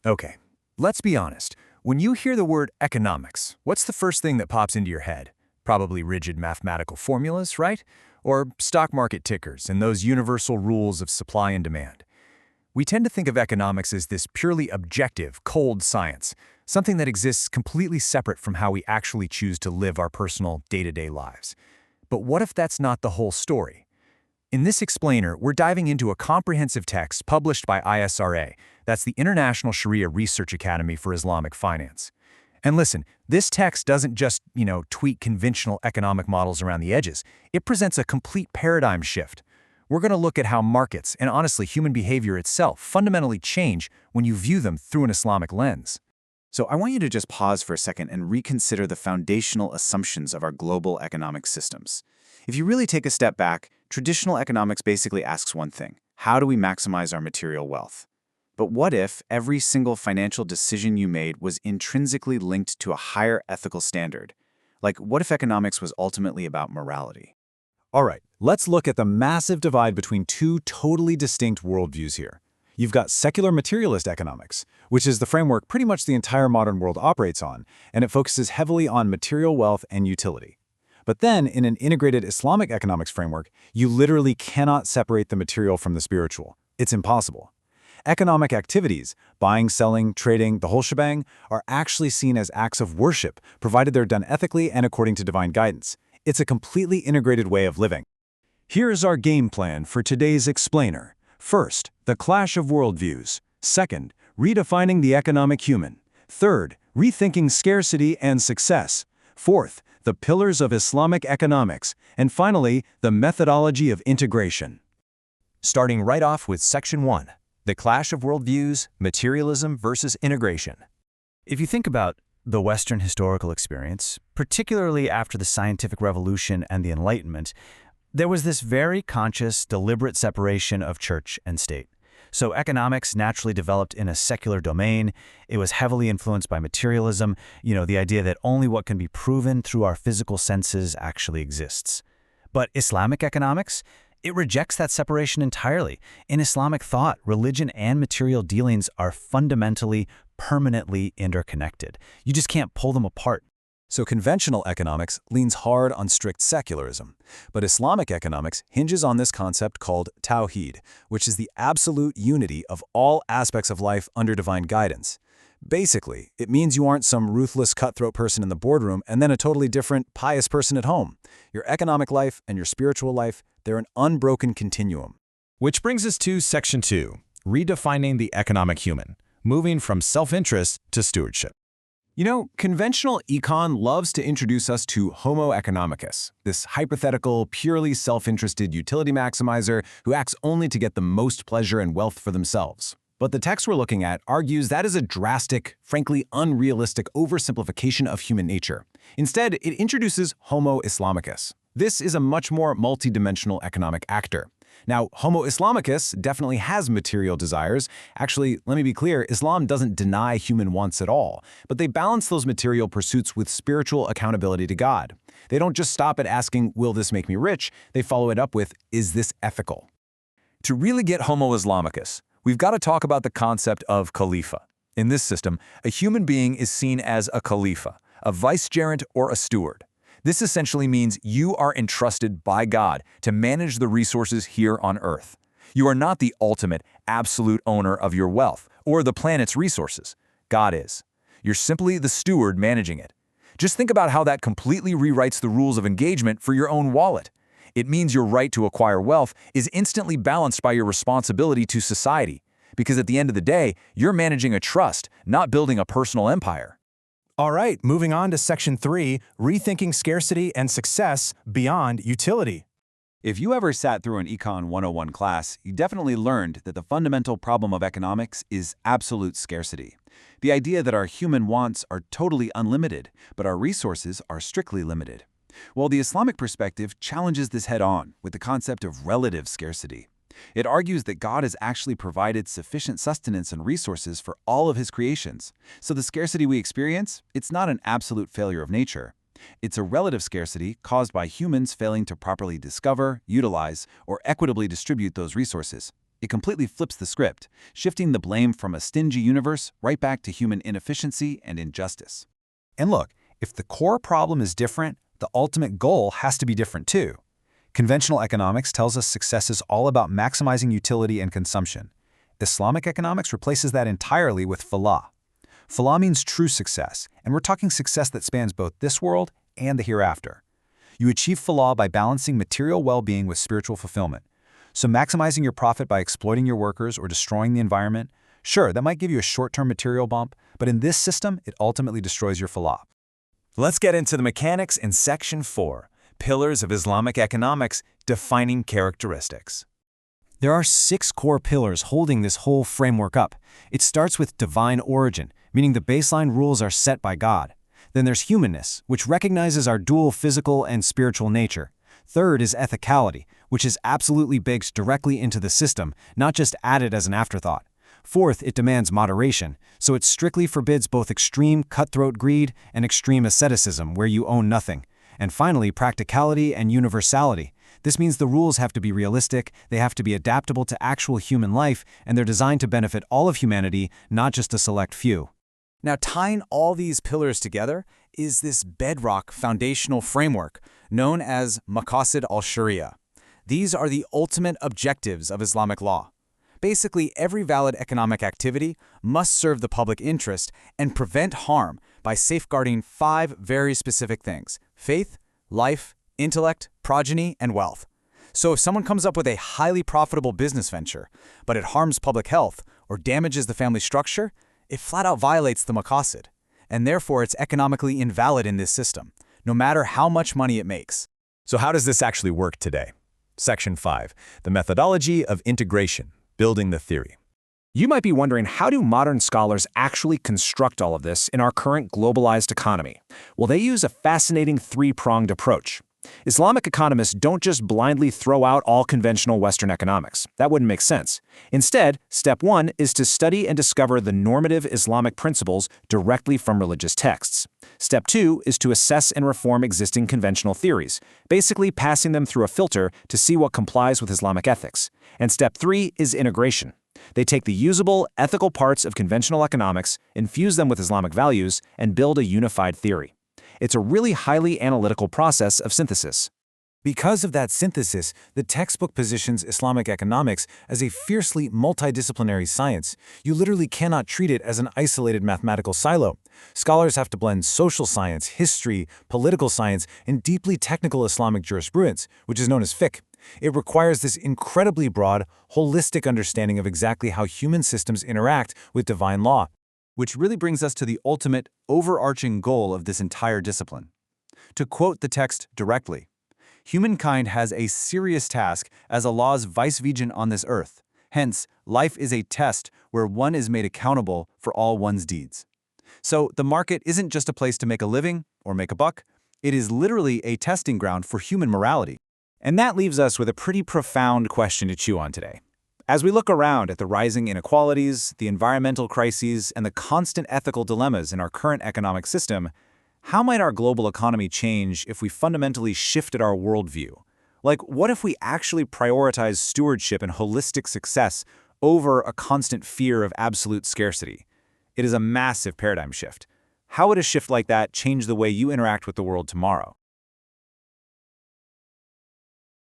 Okay, let's be honest. When you hear the word economics, what's the first thing that pops into your head? Probably rigid mathematical formulas, right? Or stock market tickers and those universal rules of supply and demand. We tend to think of economics as this purely objective, cold science, something that exists completely separate from how we actually choose to live our personal, day-to-day lives. But what if that's not the whole story? In this explainer, we're diving into a comprehensive text published by ISRA, that's the International Sharia Research Academy for Islamic Finance. And listen, this text doesn't just, tweak conventional economic models around the edges. It presents a complete paradigm shift. We're going to look at how markets, and honestly human behavior itself, fundamentally change when you view them through an Islamic lens. So I want you to just pause for a second and reconsider the foundational assumptions of our global economic systems. If you really take a step back, traditional economics basically asks one thing: how do we maximize our material wealth? But what if every single financial decision you made was intrinsically linked to a higher ethical standard? Like, what if economics was ultimately about morality? All right, let's look at the massive divide between two totally distinct worldviews here. You've got secular materialist economics, which is the framework pretty much the entire modern world operates on, and it focuses heavily on material wealth and utility. But then, in an integrated Islamic economics framework, you literally cannot separate the material from the spiritual. It's impossible. Economic activities, buying, selling, trading, the whole shebang, are actually seen as acts of worship, provided they're done ethically and according to divine guidance. It's a completely integrated way of living. Here's our game plan for today's explainer. First, the clash of worldviews. Second, redefining the economic human. Third, rethinking scarcity and success. Fourth, the pillars of Islamic economics. And finally, the methodology of integration. Starting right off with Section 1, the clash of worldviews, materialism versus integration. If you think about the Western historical experience, particularly after the scientific revolution and the Enlightenment, there was this very conscious, deliberate separation of church and state. So economics naturally developed in a secular domain. It was heavily influenced by materialism, the idea that only what can be proven through our physical senses actually exists. But Islamic economics, it rejects that separation entirely. In Islamic thought, religion and material dealings are fundamentally, permanently interconnected. You just can't pull them apart. So conventional economics leans hard on strict secularism, but Islamic economics hinges on this concept called tawhid, which is the absolute unity of all aspects of life under divine guidance. Basically, it means you aren't some ruthless, cutthroat person in the boardroom and then a totally different, pious person at home. Your economic life and your spiritual life, they're an unbroken continuum. Which brings us to Section 2, redefining the economic human, moving from self-interest to stewardship. Conventional econ loves to introduce us to Homo economicus, this hypothetical, purely self-interested utility maximizer who acts only to get the most pleasure and wealth for themselves. But the text we're looking at argues that is a drastic, frankly unrealistic oversimplification of human nature. Instead, it introduces Homo Islamicus. This is a much more multidimensional economic actor. Now, Homo Islamicus definitely has material desires. Actually, let me be clear, Islam doesn't deny human wants at all, but they balance those material pursuits with spiritual accountability to God. They don't just stop at asking, will this make me rich? They follow it up with, is this ethical? To really get Homo Islamicus, we've got to talk about the concept of Khalifa. In this system, a human being is seen as a Khalifa, a vicegerent or a steward. This essentially means you are entrusted by God to manage the resources here on Earth. You are not the ultimate, absolute owner of your wealth or the planet's resources. God is. You're simply the steward managing it. Just think about how that completely rewrites the rules of engagement for your own wallet. It means your right to acquire wealth is instantly balanced by your responsibility to society, because at the end of the day, you're managing a trust, not building a personal empire. All right, moving on to Section 3, rethinking scarcity and success beyond utility. If you ever sat through an Econ 101 class, you definitely learned that the fundamental problem of economics is absolute scarcity. The idea that our human wants are totally unlimited, but our resources are strictly limited. Well, the Islamic perspective challenges this head-on with the concept of relative scarcity. It argues that God has actually provided sufficient sustenance and resources for all of his creations. So the scarcity we experience, it's not an absolute failure of nature. It's a relative scarcity caused by humans failing to properly discover, utilize, or equitably distribute those resources. It completely flips the script, shifting the blame from a stingy universe right back to human inefficiency and injustice. And look, if the core problem is different, the ultimate goal has to be different too. Conventional economics tells us success is all about maximizing utility and consumption. Islamic economics replaces that entirely with falah. Falah means true success, and we're talking success that spans both this world and the hereafter. You achieve falah by balancing material well-being with spiritual fulfillment. So maximizing your profit by exploiting your workers or destroying the environment, sure, that might give you a short-term material bump, but in this system, it ultimately destroys your falah. Let's get into the mechanics in Section 4, Pillars of Islamic Economics, Defining Characteristics. There are 6 core pillars holding this whole framework up. It starts with divine origin, meaning the baseline rules are set by God. Then there's humanness, which recognizes our dual physical and spiritual nature. Third is ethicality, which is absolutely baked directly into the system, not just added as an afterthought. Fourth, it demands moderation, so it strictly forbids both extreme cutthroat greed and extreme asceticism where you own nothing. And finally, practicality and universality. This means the rules have to be realistic, they have to be adaptable to actual human life, and they're designed to benefit all of humanity, not just a select few. Now, tying all these pillars together is this bedrock foundational framework known as Maqasid al-Sharia. These are the ultimate objectives of Islamic law. Basically, every valid economic activity must serve the public interest and prevent harm by safeguarding 5 very specific things: faith, life, intellect, progeny, and wealth. So if someone comes up with a highly profitable business venture, but it harms public health or damages the family structure, it flat out violates the maqasid, and therefore it's economically invalid in this system, no matter how much money it makes. So how does this actually work today? Section 5, the methodology of integration, building the theory. You might be wondering, how do modern scholars actually construct all of this in our current globalized economy? Well, they use a fascinating 3-pronged approach. Islamic economists don't just blindly throw out all conventional Western economics. That wouldn't make sense. Instead, step 1 is to study and discover the normative Islamic principles directly from religious texts. Step 2 is to assess and reform existing conventional theories, basically passing them through a filter to see what complies with Islamic ethics. And step 3 is integration. They take the usable, ethical parts of conventional economics, infuse them with Islamic values, and build a unified theory. It's a really highly analytical process of synthesis. Because of that synthesis, the textbook positions Islamic economics as a fiercely multidisciplinary science. You literally cannot treat it as an isolated mathematical silo. Scholars have to blend social science, history, political science, and deeply technical Islamic jurisprudence, which is known as fiqh. It requires this incredibly broad, holistic understanding of exactly how human systems interact with divine law. Which really brings us to the ultimate, overarching goal of this entire discipline. To quote the text directly, humankind has a serious task as Allah's vice-regent on this earth. Hence, life is a test where one is made accountable for all one's deeds. So the market isn't just a place to make a living or make a buck. It is literally a testing ground for human morality. And that leaves us with a pretty profound question to chew on today. As we look around at the rising inequalities, the environmental crises, and the constant ethical dilemmas in our current economic system, how might our global economy change if we fundamentally shifted our worldview? Like, what if we actually prioritize stewardship and holistic success over a constant fear of absolute scarcity? It is a massive paradigm shift. How would a shift like that change the way you interact with the world tomorrow?